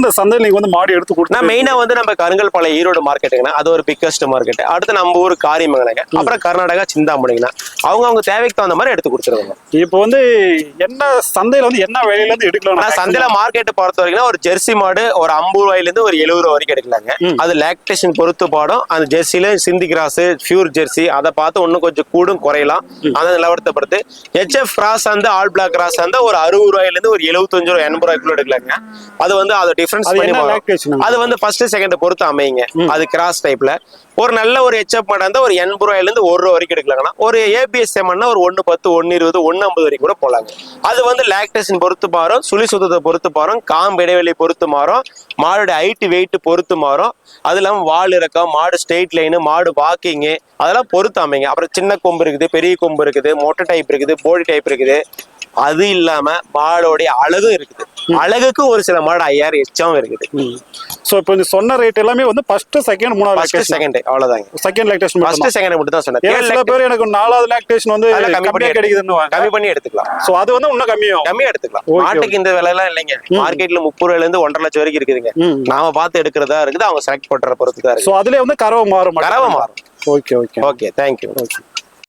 எந்தெந்த சந்தையில் நீங்க வந்து மாடு எடுத்து கொடுத்தா? நான் மெயினா வந்து நம்ம கருங்கல்பாளையம் ஈரோடு மார்க்கெட்டுங்கண்ணா, அது ஒரு பிக்கஸ்ட் மார்க்கெட். அடுத்து நம்ம ஊர் காரியமங்கலங்க, அப்புறம் கர்நாடகா சிந்தாமணிங்கண்ணா. அவங்க தேவைக்கு தகுந்த மாதிரி எடுத்து கொடுத்துருவாங்க. இப்போ வந்து என்ன சந்தையில வந்து என்ன விலையில இருந்து எடுக்கலாம்? நான் சந்தையில மார்க்கெட் பொறுத்த வரைக்கும் ஒரு ஜெர்சி மாடு ஒரு 50 ரூபாயில இருந்து ஒரு 70 ரூபா வரைக்கும் எடுக்கலாங்க. அது லாக்டேஷன் பொறுத்து பாடும். அந்த ஜெர்சில சிந்தி கிராஸ், பியூர் ஜெர்சி அதை பார்த்து இன்னும் கொஞ்சம் கூடும் குறையலாம். அந்த நிலவரத்தை பொறுத்து HF கிராஸ் வந்து ஆல் பிளாக் கிராஸ் வந்து ஒரு 60 ரூபாயில இருந்து ஒரு 75 ரூபா 80 ரூபாய்க்குள்ள எடுக்கலாங்க. அது வந்து அது டிஃபரன்ஸ் பண்ணி மாறும். அது வந்து ஃபர்ஸ்ட் செகண்ட் பொறுத்து அமையுங்க. அது கிராஸ் டைப்ல ஒரு நல்ல ஒரு HF மாடு இருந்தா ஒரு 80 ரூபாயில இருந்து 1 ரூபா வரைக்கும் எடுக்கலாங்கன்னா, ஒரு ABS செமன்னா ஒரு 110, 120, 150 வரைக்கும் கூட போலாங்க. அது வந்து லாக்டேஷன் பொறுத்து மாறும், சுழி சுத்தத்தை பொறுத்து மாறும், காம்பு இடைவெளி பொறுத்து மாறும், மாடோட ஹைட் வெயிட் பொறுத்து மாறும். அது இல்லாம வால் இறக்கம், மாடு ஸ்ட்ரெயிட் லைனு, மாடு வாக்கிங்கு அதெல்லாம் பொறுத்து அமைங்க. அப்புறம் சின்ன கொம்பு இருக்குது, பெரிய கொம்பு இருக்குது, மொட்டை டைப் இருக்குது, போடி டைப் இருக்குது. அது இல்லாம மாடோடைய அழகும் இருக்குது. அழகுக்கு ஒரு சில மாடு 5000 எச்சாவும் இருக்குது. சோ இப்போ இந்த சொன்ன ரேட் எல்லாமே வந்து ஃபர்ஸ்ட் செகண்ட் மூணாவது ஃபர்ஸ்ட் செகண்ட் அவ்வளவுதாங்க. செகண்ட் லாக்டேஷன் ஃபர்ஸ்ட் செகண்ட் மட்டும் தான் சொன்னேன். சில பேர் எனக்கு நாலாவது லாக்டேஷன் வந்து கம்மி பண்ணி கிடைக்குதுன்னு கம்மி பண்ணி எடுத்துக்கலாம். சோ அது வந்து இன்னும் கம்மியா எடுத்துக்கலாம். மாட்டுக்கு இந்த விலை எல்லாம் இல்லைங்க. மார்க்கெட்ல 30 ரூபாயில இருந்து 1.5 லட்சம் வரைக்கும் இருக்குதுங்க. நாம பார்த்து எடுக்கிறதா இருக்குது. அவங்க செலக்ட் பண்ற பொறுத்து தான் இருக்கு. சோ அதுல வந்து கறவை மாறும். கறவை மாறும். Okay thank you.